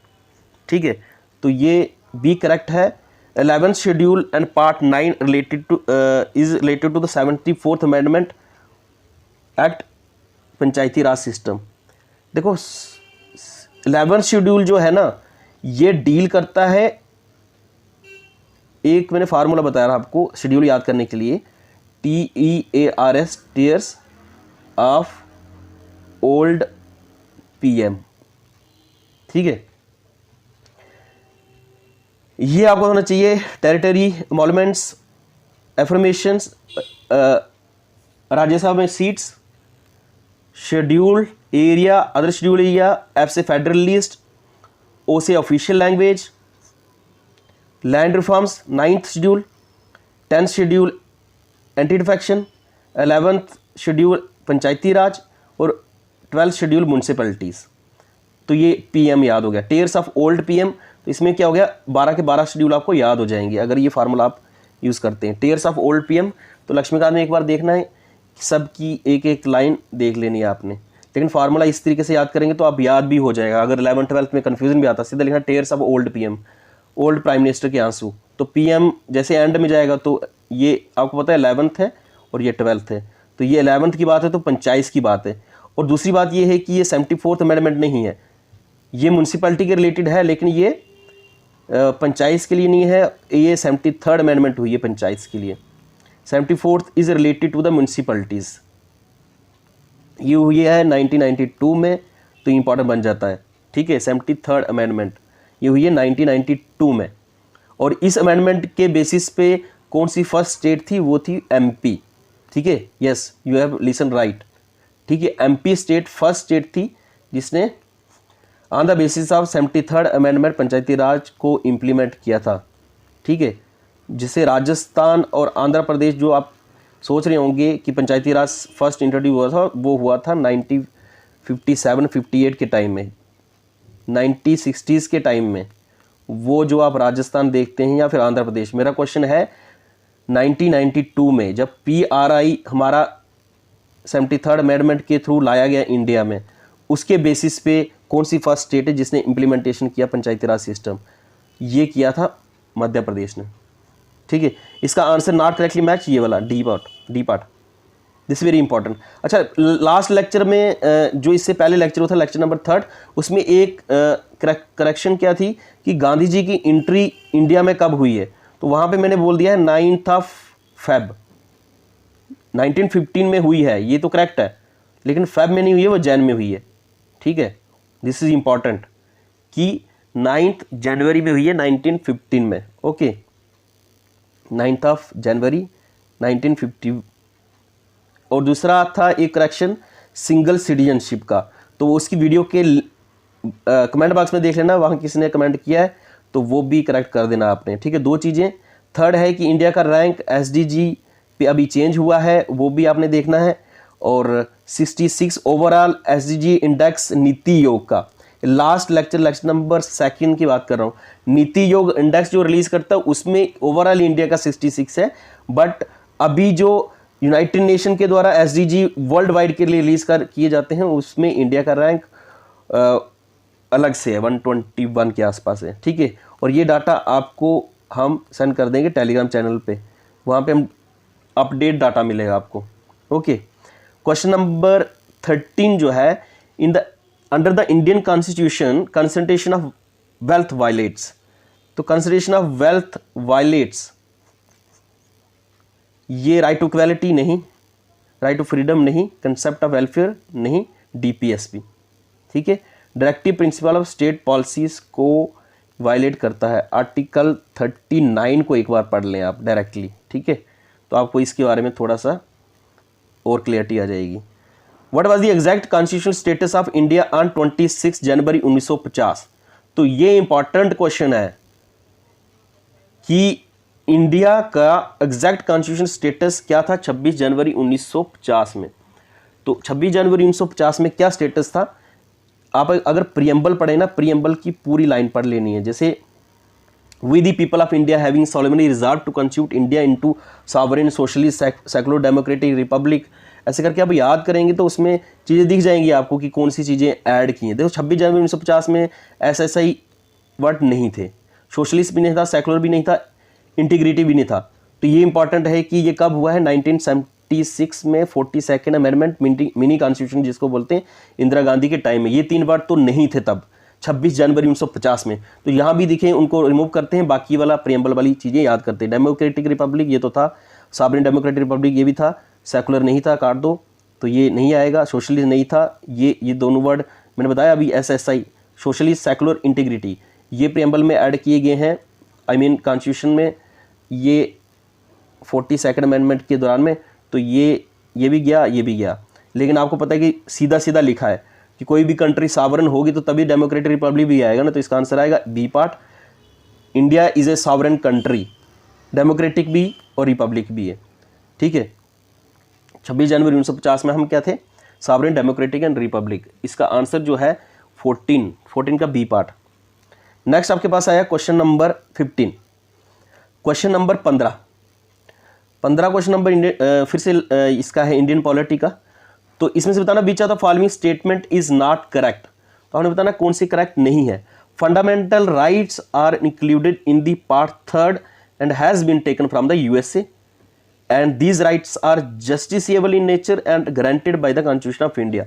ठीक है। तो ये भी करेक्ट है। 11th schedule and part 9 related to is related to the 74th amendment act panchayati raj system. देखो 11th शेड्यूल जो है ना ये डील करता है, एक मैंने फार्मूला बताया था आपको शेड्यूल याद करने के लिए, TEARS, tears of old PM, ठीक है। ये आपको होना चाहिए। टेरिटरी एमोलमेंट्स, एफर्मेशंस, राज्यसभा में seats, schedule area, other schedule area, F से फेडरल लिस्ट, O से official language, land reforms 9th schedule, 10th schedule anti defection, 11th schedule panchayati raj, और 12th शेड्यूल म्यूनसिपैलिटीज़। तो ये PM याद हो गया, टेयर्स ऑफ ओल्ड PM। तो इसमें क्या हो गया, 12 के 12 शेड्यूल आपको याद हो जाएंगे अगर ये फार्मूला आप यूज़ करते हैं, टेयर्स ऑफ ओल्ड PM। तो लक्ष्मीकांत में एक बार देखना है, सबकी एक एक लाइन देख लेनी है आपने, लेकिन फार्मूला इस तरीके से याद करेंगे तो आप याद भी हो जाएगा। अगर 11th 12th में कन्फ्यूजन भी आता, सीधा लिखना tears of old PM, old prime minister के आंसू। तो PM जैसे एंड में जाएगा तो ये आपको पता है 11th है और ये 12th है, तो ये 11th की बात है तो 45 की बात है। और दूसरी बात ये है कि ये 74th अमेंडमेंट नहीं है, ये म्यूनसिपैलिटी के रिलेटेड है, लेकिन ये पंचायत के लिए नहीं है, ये 73rd अमेंडमेंट हुई है पंचायत के लिए। 74th is related to the municipalities, ये हुई है 1992 में, तो इंपॉर्टेंट बन जाता है, ठीक है। 73rd अमेंडमेंट ये हुई है 1992 में। और इस अमेंडमेंट के बेसिस पे कौन सी फर्स्ट स्टेट थी, वो थी एमपी। ठीक है, yes you have listen right. ठीक है, एमपी स्टेट फर्स्ट स्टेट थी जिसने on the basis of 73rd amendment panchayati raj को इम्प्लीमेंट किया था। ठीक है, जिसे राजस्थान और आंध्र प्रदेश, जो आप सोच रहे होंगे कि पंचायती राज फर्स्ट इंट्रोड्यूस हुआ था, वो हुआ था 1957-58 के टाइम में, 1960s के टाइम में। वो जो आप राजस्थान देखते हैं या फिर आंध्र प्रदेश, मेरा क्वेश्चन है 1992 में जब PRI हमारा 73rd अमेंडमेंट के थ्रू लाया गया इंडिया में, उसके बेसिस पे कौन सी फर्स्ट स्टेट है जिसने इम्प्लीमेंटेशन किया पंचायती राज सिस्टम? ये किया था मध्य प्रदेश ने। ठीक है, इसका आंसर नॉट करेक्टली मैच ये वाला D part, this very important. अच्छा, लास्ट लेक्चर में जो इससे पहले लेक्चर हुआ था, लेक्चर नंबर 3, उसमें एक करेक्शन क्या थी कि गांधी जी की एंट्री इंडिया में कब हुई है, तो वहाँ पे मैंने बोल दिया है 9 फेब 1915 में हुई है, ये तो करेक्ट है, लेकिन फेब में नहीं हुई है, वो जैन में हुई है। ठीक है, दिस इज इंपॉर्टेंट कि 9 जनवरी में हुई है 1915 में। ओके, 9 जनवरी 1950। और दूसरा था एक करेक्शन सिंगल सिटीजनशिप का, तो उसकी वीडियो के कमेंट बॉक्स में देख लेना, वहाँ किसी ने कमेंट किया है तो वो भी करेक्ट कर देना आपने। ठीक है, 2 चीज़ें। थर्ड है कि इंडिया का रैंक SDG पे अभी चेंज हुआ है, वो भी आपने देखना है। और 66 ओवरऑल SDG इंडेक्स नीति योग का, लास्ट लेक्चर नंबर 2 की बात कर रहा हूँ। नीति योग इंडेक्स जो रिलीज करता है उसमें ओवरऑल इंडिया का 66 है, बट अभी जो यूनाइटेड नेशन के द्वारा SDG वर्ल्ड वाइड के लिए रिलीज किए जाते हैं उसमें इंडिया का रैंक अलग से है, 121 के आसपास है। ठीक है, और ये डाटा आपको हम सेंड कर देंगे टेलीग्राम चैनल पे, वहाँ पे हम अपडेट डाटा मिलेगा आपको। ओके, क्वेश्चन नंबर 13 जो है, in the under the Indian constitution concentration of wealth violets, तो कंसंट्रेशन ऑफ वेल्थ वायलेट्स, ये राइट टू इक्वालिटी नहीं, राइट टू फ्रीडम नहीं, कंसेप्ट ऑफ वेलफेयर नहीं, DPSP। ठीक है, directive principle of state policies को वायलेट करता है। आर्टिकल 39 को एक बार पढ़ लें आप डायरेक्टली। ठीक है, तो आपको इसके बारे में थोड़ा सा और क्लियरिटी आ जाएगी। What was the exact constitutional status of India on 26 जनवरी 1950? तो ये इंपॉर्टेंट क्वेश्चन है कि इंडिया का एग्जैक्ट कॉन्स्टिट्यूशन स्टेटस क्या था 26 जनवरी 1950 में। तो 26 जनवरी 1950 में क्या स्टेटस था? आप अगर प्रीएम्बल पढ़े ना, प्रीएम्बल की पूरी लाइन पढ़ लेनी है। जैसे we the people of India having solemnly resolve to constitute India into sovereign socialist secular democratic republic, ऐसे करके आप याद करेंगे तो उसमें चीज़ें दिख जाएंगी आपको कि कौन सी चीज़ें ऐड की हैं। देखो 26 जनवरी 1950 में SSI वर्ड नहीं थे, सोशलिस्ट भी नहीं था, सेकुलर भी नहीं था, इंटीग्रिटी भी नहीं था। तो ये इंपॉर्टेंट है कि ये कब हुआ है, 1976 में 42nd अमेंडमेंट मिनी कॉन्स्टिट्यूशन जिसको बोलते हैं, इंदिरा गांधी के टाइम में। ये 3 वर्ड तो नहीं थे तब 26 जनवरी 1950 में। तो यहाँ भी दिखे, उनको रिमूव करते हैं, बाकी वाला प्रियम्बल वाली चीज़ें याद करते हैं। डेमोक्रेटिक रिपब्लिक ये तो था, सॉवरेन डेमोक्रेटिक रिपब्लिक ये भी था, सेकुलर नहीं था, काट दो, तो ये नहीं आएगा। सोशलिस्ट नहीं था, ये दोनों वर्ड मैंने बताया अभी। SSI सोशलिस्ट सेकुलर इंटीग्रिटी ये प्रियम्बल में ऐड किए गए हैं, आई मीन कॉन्स्टिट्यूशन में, ये 42nd अमेंडमेंट के दौरान में। तो ये भी गया, ये भी गया। लेकिन आपको पता है कि सीधा सीधा लिखा है कि कोई भी कंट्री सॉवरेन होगी तो तभी डेमोक्रेटिक रिपब्लिक भी आएगा ना, तो इसका आंसर आएगा B part. India is a sovereign country, democratic भी और रिपब्लिक भी है। ठीक है, 26 जनवरी 1950 में हम क्या थे, सॉवरेन डेमोक्रेटिक एंड रिपब्लिक। इसका आंसर जो है 14 का बी पार्ट। नेक्स्ट आपके पास आया question number 15। Question number 15 question number फिर से इसका है इंडियन पॉलिटी का। तो इसमें से बताना which of the following statement is not correct, तो हमने बताना कौन सी करेक्ट नहीं है। Fundamental rights are included in the part 3rd and has been taken from the USA and these rights are justiciable in nature and guaranteed by the constitution of India.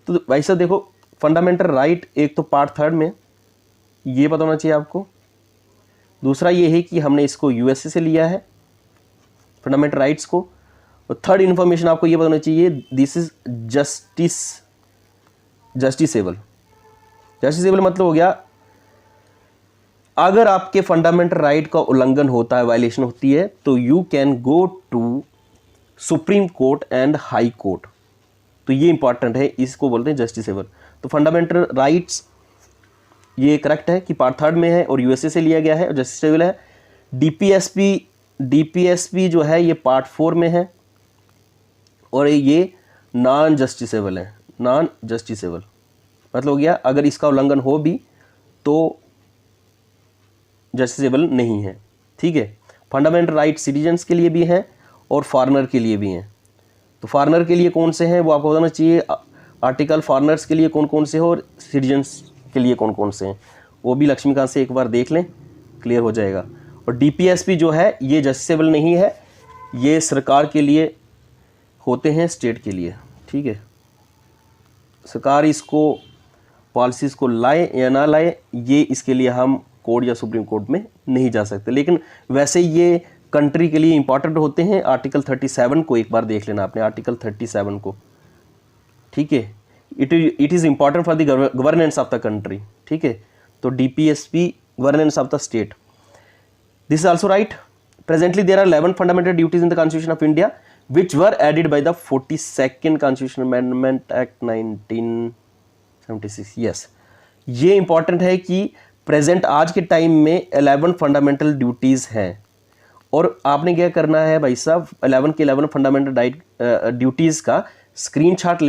तो वैसा देखो, फंडामेंटल राइट एक तो part 3rd में, ये पता होना चाहिए आपको। दूसरा ये है कि हमने इसको USA से लिया है फंडामेंटल राइट्स को। और थर्ड इन्फॉर्मेशन आपको ये बताना चाहिए, दिस इज जस्टिसेबल मतलब हो गया अगर आपके फंडामेंटल राइट का उल्लंघन होता है, वायलेशन होती है, तो you can go to supreme court and high court. तो ये इंपॉर्टेंट है, इसको बोलते हैं जस्टिसेबल। तो फंडामेंटल राइट्स ये करेक्ट है कि पार्ट 3 में है और यूएसए से लिया गया है और जस्टिसेबल है। डीपीएसपी जो है ये पार्ट 4 में है और ये नॉन जस्टिसेबल है। नॉन जस्टिसेबल मतलब हो गया अगर इसका उल्लंघन हो भी तो जस्टिसेबल नहीं है। ठीक है, फंडामेंटल राइट सिटीजन्स के लिए भी हैं और फॉरेनर के लिए भी हैं। तो फॉरेनर के लिए कौन से हैं वो आपको बताना चाहिए। आर्टिकल फॉरेनर्स के लिए कौन कौन से हो और सिटीजन्स के लिए कौन कौन से हैं, वो भी लक्ष्मीकांत से एक बार देख लें, क्लियर हो जाएगा। और डीपीएसपी जो है ये जस्टिसेबल नहीं है, ये सरकार के लिए होते हैं, स्टेट के लिए। ठीक है, सरकार इसको पॉलिसीज़ को लाए या ना लाए, ये इसके लिए हम कोर्ट या सुप्रीम कोर्ट में नहीं जा सकते, लेकिन वैसे ये कंट्री के लिए इंपॉर्टेंट होते हैं। आर्टिकल 37 को एक बार देख लेना आपने, आर्टिकल 37 को। ठीक है, it is important for the governance of the country. ठीक है, तो DPSP governance of the state, this is also right. Presently there are 11 fundamental duties in the constitution of India which were added by the 42nd constitution amendment act 1976। Yes, ये important है कि present आज के time में 11 fundamental duties हैं और आपने क्या करना है भाई साहब, 11 के 11 फंडामेंटल ड्यूटीज़ का स्क्रीनशॉट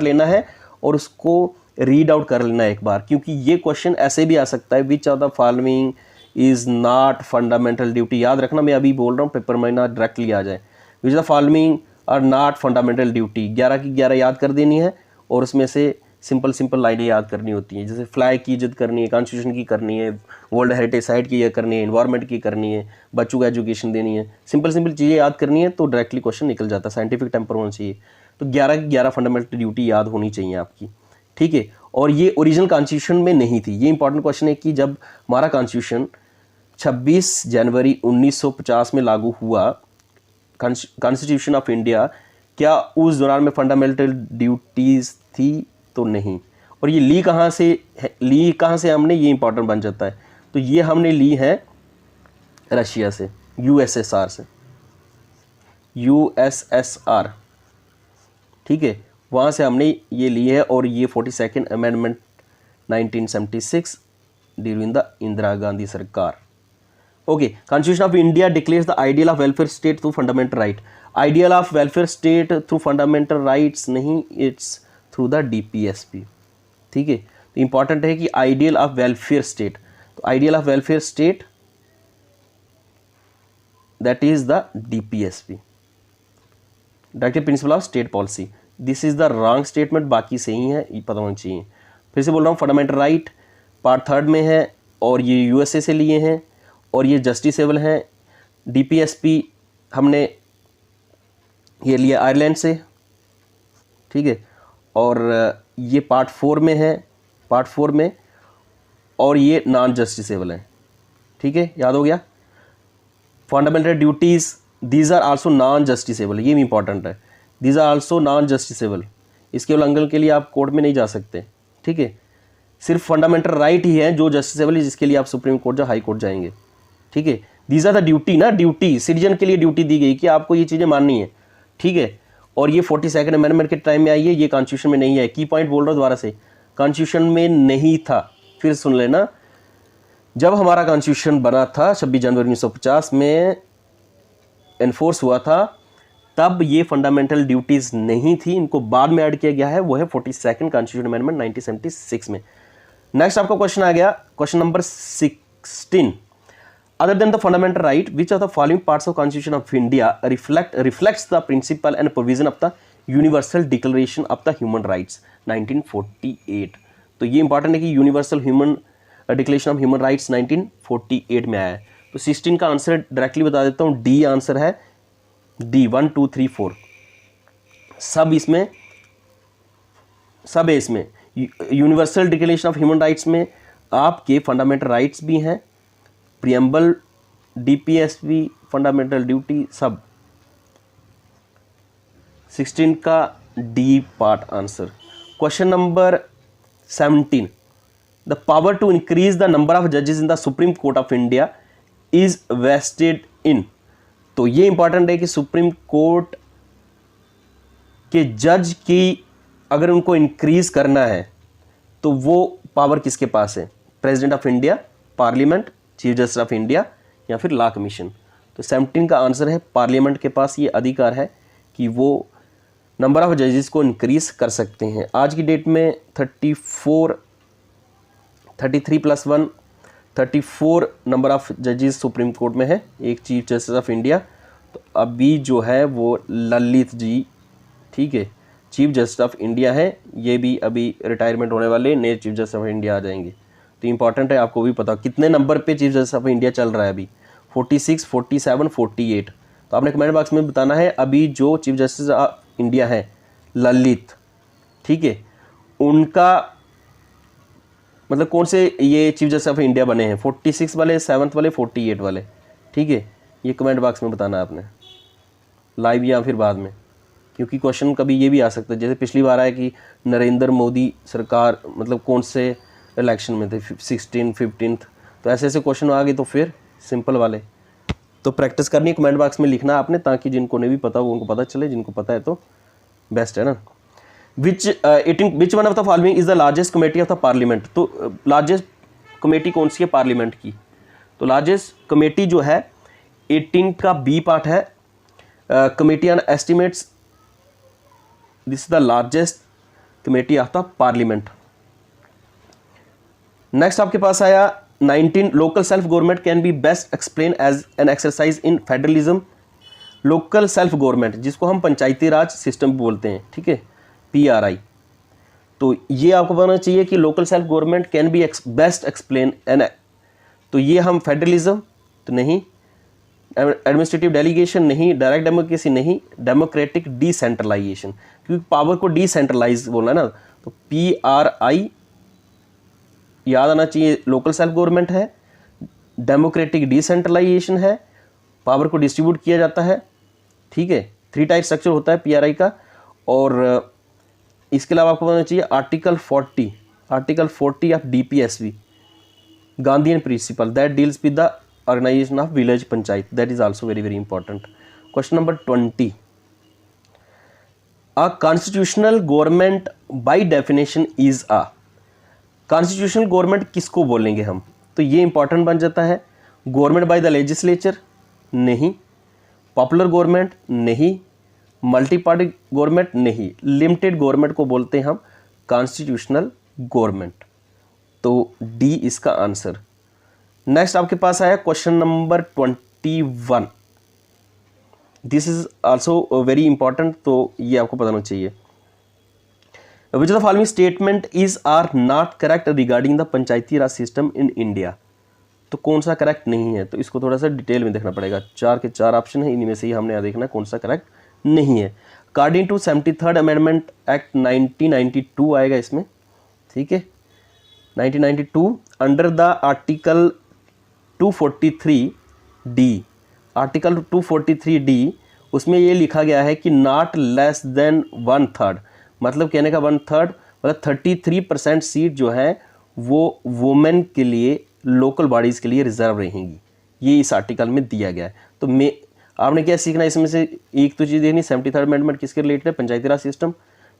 लेना है और उसको रीड आउट कर लेना है एक बार, क्योंकि ये क्वेश्चन ऐसे भी आ सकता है, विच of the following is not fundamental duty. याद रखना, मैं अभी बोल रहा हूँ, पेपर में ना डायरेक्टली आ जाए। Which the following are not fundamental duty, 11 की 11 याद कर देनी है और उसमें से सिंपल लाइनें याद करनी होती हैं, जैसे फ्लैग की इज्जत करनी है, कॉन्स्टिट्यूशन की करनी है, वर्ल्ड हेरिटेज साइट की करनी है, एनवायरनमेंट की करनी है, बच्चों को एजुकेशन देनी है, सिंपल चीज़ें याद करनी है तो डायरेक्टली क्वेश्चन निकल जाता है। साइंटिफिक टेम्पर होना चाहिए, तो 11 की 11 फंडामेंटल ड्यूटी याद होनी चाहिए आपकी। ठीक है, और ये ओरिजिनल कॉन्स्टिट्यूशन में नहीं थी। ये इंपॉर्टेंट क्वेश्चन है कि जब हमारा कॉन्स्टिट्यूशन 26 जनवरी 1950 में लागू हुआ, कॉन्स्टिट्यूशन ऑफ इंडिया, क्या उस दौरान में फंडामेंटल ड्यूटीज़ थी? तो नहीं। और ये ली कहाँ से हमने, ये इंपॉर्टेंट बन जाता है। तो ये हमने ली है रशिया से, यूएसएसआर से, यूएसएसआर। ठीक है, वहाँ से हमने ये ली है और ये 42nd amendment 1976 during the Indira Gandhi सरकार। Okay, constitution of India declares the ideal of welfare state through fundamental right. Ideal of welfare state through fundamental rights नहीं, इट्स थ्रू द डीपीएसपी। ठीक है, तो इंपॉर्टेंट है कि आइडियल ऑफ वेलफेयर स्टेट, तो ideal of welfare state that is the DPSP, directive principle of state policy. This is the wrong statement, बाकी सही है, ये पता होना चाहिए। फिर से बोल रहा हूँ, फंडामेंटल राइट पार्ट 3 में है और ये यूएसए से लिए हैं और ये जस्टिसेबल हैं। डीपीएसपी हमने ये लिया आयरलैंड से। ठीक है, और ये पार्ट 4 में है, पार्ट 4 में, और ये नॉन जस्टिसेबल है। ठीक है, याद हो गया। Fundamental duties these are also non justiciable, ये भी इंपॉर्टेंट है, these are also non justiciable. इसके उल्लंघन के लिए आप कोर्ट में नहीं जा सकते। ठीक है, सिर्फ फंडामेंटल राइट ही है जो जस्टिसेबल है, जिसके लिए आप सुप्रीम कोर्ट या हाई कोर्ट जाएंगे। ठीक है, दीज आर द ड्यूटी ना, ड्यूटी सिटीजन के लिए ड्यूटी दी गई कि आपको ये चीज़ें माननी है। ठीक है, और ये 42nd अमेंडमेंट के टाइम में आई है, ये कॉन्स्टिट्यूशन में नहीं है। की पॉइंट बोल रहा हूँ दोबारा से, कॉन्स्टिट्यूशन में नहीं था। फिर सुन लेना, जब हमारा कॉन्स्टिट्यूशन बना था 26 जनवरी 1950 में एनफोर्स हुआ था, तब ये फंडामेंटल ड्यूटीज़ नहीं थी, इनको बाद में ऐड किया गया है, वो है 42nd कॉन्स्टिट्यूशन अमेंडमेंट 1976 में। नेक्स्ट आपका क्वेश्चन आ गया, question number 16। Other than the fundamental right, which of the following parts of Constitution of India reflects the principle and provision of the Universal Declaration of the Human Rights 1948। तो ये important है कि universal human declaration of human rights 1948 में आया है। तो 16 का answer directly बता देता हूँ, डी आंसर है, डी 1 2 3 4 सब है इसमें। Universal declaration of human rights में आपके फंडामेंटल राइट्स भी हैं, प्रियम्बल, डीपीएसपी, फंडामेंटल ड्यूटी, सब। 16 का D part answer. Question number 17, the power to increase the number of जजेस in the supreme court of India is vested in. तो ये important है कि सुप्रीम कोर्ट के जज की अगर उनको इंक्रीज करना है तो वो पावर किसके पास है? President of India, parliament, chief justice of India या फिर लॉ कमीशन। तो 17 का आंसर है पार्लियामेंट के पास ये अधिकार है कि वो नंबर ऑफ जजेस को इंक्रीज कर सकते हैं। आज की डेट में 33 प्लस 1 34 नंबर ऑफ जजेस सुप्रीम कोर्ट में है, एक चीफ जस्टिस ऑफ इंडिया। तो अभी जो है वो ललित जी, ठीक है, चीफ जस्टिस ऑफ इंडिया है, ये भी अभी रिटायरमेंट होने वाले नए चीफ जस्टिस ऑफ इंडिया आ जाएंगे। तो इंपॉर्टेंट है, आपको भी पता कितने नंबर पे चीफ जस्टिस ऑफ इंडिया चल रहा है अभी, 46, 47, 48। तो आपने कमेंट बॉक्स में बताना है अभी जो चीफ जस्टिस ऑफ इंडिया है ललित, ठीक है, उनका मतलब कौन से ये चीफ जस्टिस ऑफ इंडिया बने हैं, 46 वाले, 7th वाले, 48 वाले, ठीक है, ये कमेंट बॉक्स में बताना आपने, लाइव या फिर बाद में, क्योंकि क्वेश्चन कभी ये भी आ सकता है जैसे पिछली बार आया कि नरेंद्र मोदी सरकार मतलब कौन से इलेक्शन में थे, 16, 15, तो ऐसे ऐसे क्वेश्चन आ गए तो फिर सिंपल वाले। तो प्रैक्टिस करनी है, कमेंट बॉक्स में लिखना आपने, ताकि जिनको नहीं भी पता वो उनको पता चले, जिनको पता है तो बेस्ट है ना। विच one of the following is the largest committee of the parliament. तो लार्जेस्ट कमेटी कौन सी है पार्लियामेंट की? तो लार्जेस्ट कमेटी जो है 18 का बी पार्ट है, committee on estimates, this is the largest committee of the parliament. Next आपके पास आया 19 local self government can be best explain as an exercise in federalism. Local self government जिसको हम पंचायती raj system बोलते हैं, ठीक है, PRI। तो ये आपको बताना चाहिए कि local self government can be best explain an, तो ये हम फेडरलिज्म तो नहीं, एडमिनिस्ट्रेटिव डेलीगेशन नहीं, डायरेक्ट डेमोक्रेसी नहीं, डेमोक्रेटिक डिसेंट्रलाइजेशन, क्योंकि पावर को डिसेंट्रलाइज बोलना है ना, तो PRI याद आना चाहिए। लोकल सेल्फ गवर्नमेंट है, डेमोक्रेटिक डिसेंट्रलाइजेशन है, पावर को डिस्ट्रीब्यूट किया जाता है, ठीक है, 3 टाइप स्ट्रक्चर होता है PRI का। और इसके अलावा आपको बताना चाहिए article 40 of DPSV, Gandhian principle that deals with the organisation of village panchayat, that is also very very important. Question number 20, a constitutional government by definition is a. Constitutional government किसको बोलेंगे हम? तो ये इंपॉर्टेंट बन जाता है। गवर्नमेंट बाय द लेजिस्लेचर नहीं, popular government नहीं, मल्टी पार्टी गवर्नमेंट नहीं, लिमिटेड गवर्नमेंट को बोलते हैं हम कॉन्स्टिट्यूशनल गवर्नमेंट। तो डी इसका आंसर। नेक्स्ट आपके पास आया question number 21, this is also very important, तो ये आपको बताना चाहिए। Which of the following statement is are not correct regarding the panchayati raj system in India. तो कौन सा करेक्ट नहीं है? तो इसको थोड़ा सा डिटेल में देखना पड़ेगा। 4 के 4 ऑप्शन है, इनमें से ही हमने देखना कौन सा करेक्ट नहीं है। According to 73rd amendment act 1992 आएगा इसमें, ठीक है, 1992 under the article 243D, article 243D, उसमें ये लिखा गया है कि नॉट लेस देन 1/3, मतलब कहने का 1/3 मतलब 33% सीट जो है वो वुमेन के लिए, लोकल बॉडीज़ के लिए रिजर्व रहेंगी, ये इस आर्टिकल में दिया गया है। तो मैं आपने क्या सीखना इसमें से, एक तो चीज़ देखनी 73rd अमेंडमेंट किसके रिलेटेड है, पंचायती राज सिस्टम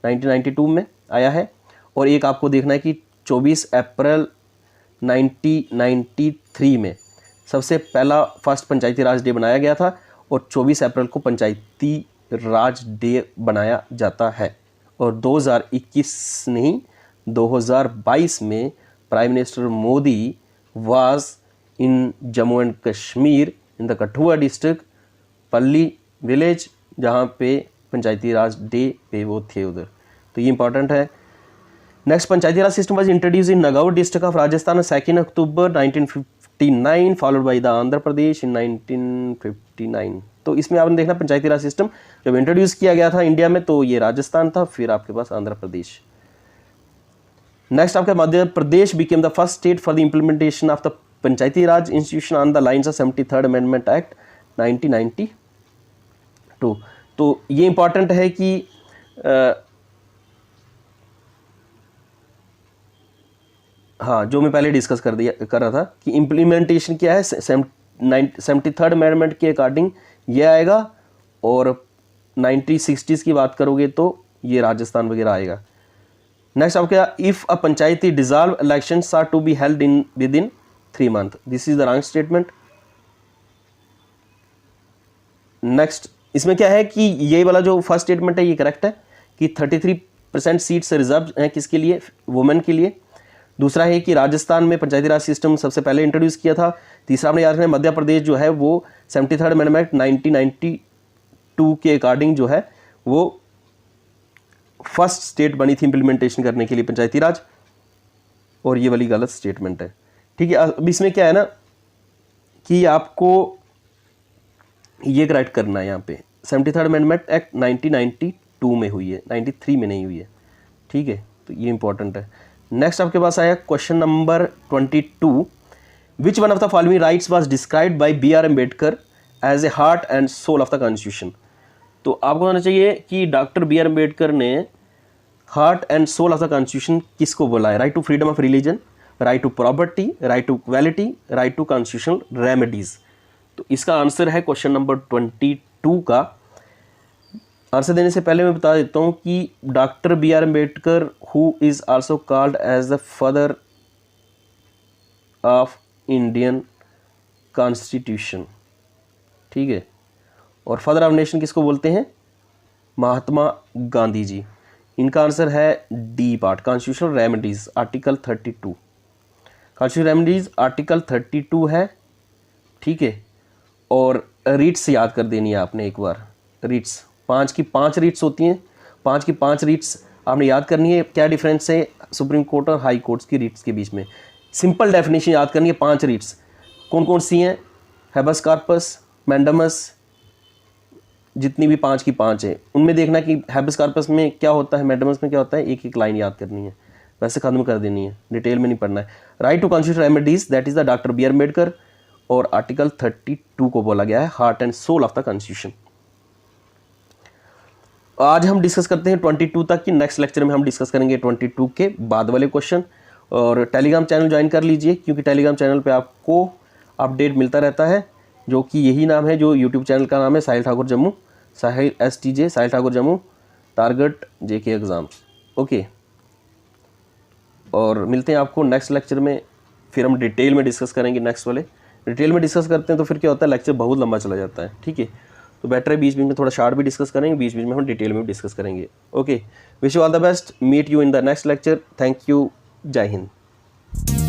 1992 में आया है, और एक आपको देखना है कि 24 अप्रैल 1993 में सबसे पहला फर्स्ट पंचायती राज डे बनाया गया था, और 24 अप्रैल को पंचायती राज डे बनाया जाता है। और 2021 नहीं 2022 में prime minister Modi was in Jammu and Kashmir in the Kathua district पल्ली विलेज, जहाँ पे पंचायती राज डे पे वो थे उधर। तो ये इंपॉर्टेंट है। Next, panchayati raj system was introduce in Nagaur district of Rajasthan 2 October 1959 followed by the Andhra Pradesh in 1959। तो इसमें आपने देखना पंचायती राज सिस्टम जब इंट्रोड्यूस किया गया था इंडिया में तो ये राजस्थान था, फिर आपके पास आंध्र प्रदेश। नेक्स्ट आपका Madhya Pradesh became the first state for the implementation of the panchayati raj institution on the lines of 73rd amendment act 1992। तो ये इंपॉर्टेंट है कि हाँ, जो मैं पहले डिस्कस कर रहा था कि इम्प्लीमेंटेशन क्या है, 73rd अमेंडमेंट के अकॉर्डिंग ये आएगा, और 1960s की बात करोगे तो ये राजस्थान वगैरह आएगा। नेक्स्ट आपका, if a panchayati dissolve elections are to be held in with in 3 month, this is the wrong statement. Next इसमें क्या है कि ये वाला जो फर्स्ट स्टेटमेंट है ये करेक्ट है कि 33% सीट्स रिजर्व हैं किसके लिए, वुमेन के लिए। दूसरा है कि राजस्थान में पंचायती राज सिस्टम सबसे पहले इंट्रोड्यूस किया था। तीसरा आपने याद रखना, मध्य प्रदेश जो है वो 73rd अमेंडमेंट 1992 के अकॉर्डिंग जो है वो फर्स्ट स्टेट बनी थी इम्प्लीमेंटेशन करने के लिए पंचायती राज, और ये वाली गलत स्टेटमेंट है। ठीक है, अब इसमें क्या है ना कि आपको ये करेक्ट करना है। यहाँ पे 73rd अमेंडमेंट एक्ट 1992 में हुई है, 93 में नहीं हुई है। ठीक है, तो ये इंपॉर्टेंट है। नेक्स्ट आपके पास आया question number 22, which one of the following rights was described by B.R. Ambedkar as a heart and soul of the constitution. तो आपको होना चाहिए कि डॉक्टर B.R. अम्बेडकर ने heart and soul of the constitution किसको बोला है? Right to freedom of religion, right to property, right to equality, right to constitutional remedies. तो इसका आंसर है क्वेश्चन नंबर 22 का। आंसर देने से पहले मैं बता देता हूँ कि doctor B.R. Ambedkar who is also called as the father of Indian constitution, ठीक है, और फादर ऑफ नेशन किसको बोलते हैं? महात्मा गांधी जी। इनका आंसर है D part, constitutional remedies article 32। Constitutional remedies article 32 है, ठीक है। और रीट्स याद कर देनी है आपने एक बार, रीट्स 5 की 5 रीट्स होती हैं, 5 की 5 रीट्स आपने याद करनी है। क्या डिफरेंस है सुप्रीम कोर्ट और हाई कोर्ट्स की रीट्स के बीच में? सिंपल डेफिनेशन याद करनी है। 5 रीट्स कौन कौन सी हैं? हैबस कॉर्पस, मैंडमस, जितनी भी 5 की 5 है उनमें देखना कि हैबस कॉर्पस में क्या होता है, मैंडमस में क्या होता है, एक एक लाइन याद करनी है, वैसे खत्म कर देनी है, डिटेल में नहीं पढ़ना है। Right to constitutional remedies that is the doctor B.R. Ambedkar, और आर्टिकल 32 को बोला गया है heart and soul of the constitution. आज हम डिस्कस करते हैं 22 तक की। नेक्स्ट लेक्चर में हम डिस्कस करेंगे 22 के बाद वाले क्वेश्चन। और टेलीग्राम चैनल ज्वाइन कर लीजिए, क्योंकि टेलीग्राम चैनल पे आपको अपडेट मिलता रहता है, जो कि यही नाम है जो यूट्यूब चैनल का नाम है, Sahil Thakur Jammu, Sahil STJ, Sahil Thakur Jammu, target JK exams. Okay, और मिलते हैं आपको नेक्स्ट लेक्चर में, फिर हम डिटेल में डिस्कस करेंगे। नेक्स्ट वाले डिटेल में डिस्कस करते हैं तो फिर क्या होता है, लेक्चर बहुत लंबा चला जाता है, ठीक है। तो बेटर है बीच बीच में थोड़ा शॉर्ट भी डिस्कस करेंगे, बीच बीच में हम डिटेल में भी डिस्कस करेंगे। Okay, wish you all the best, meet you in the next lecture. Thank you, Jai Hind.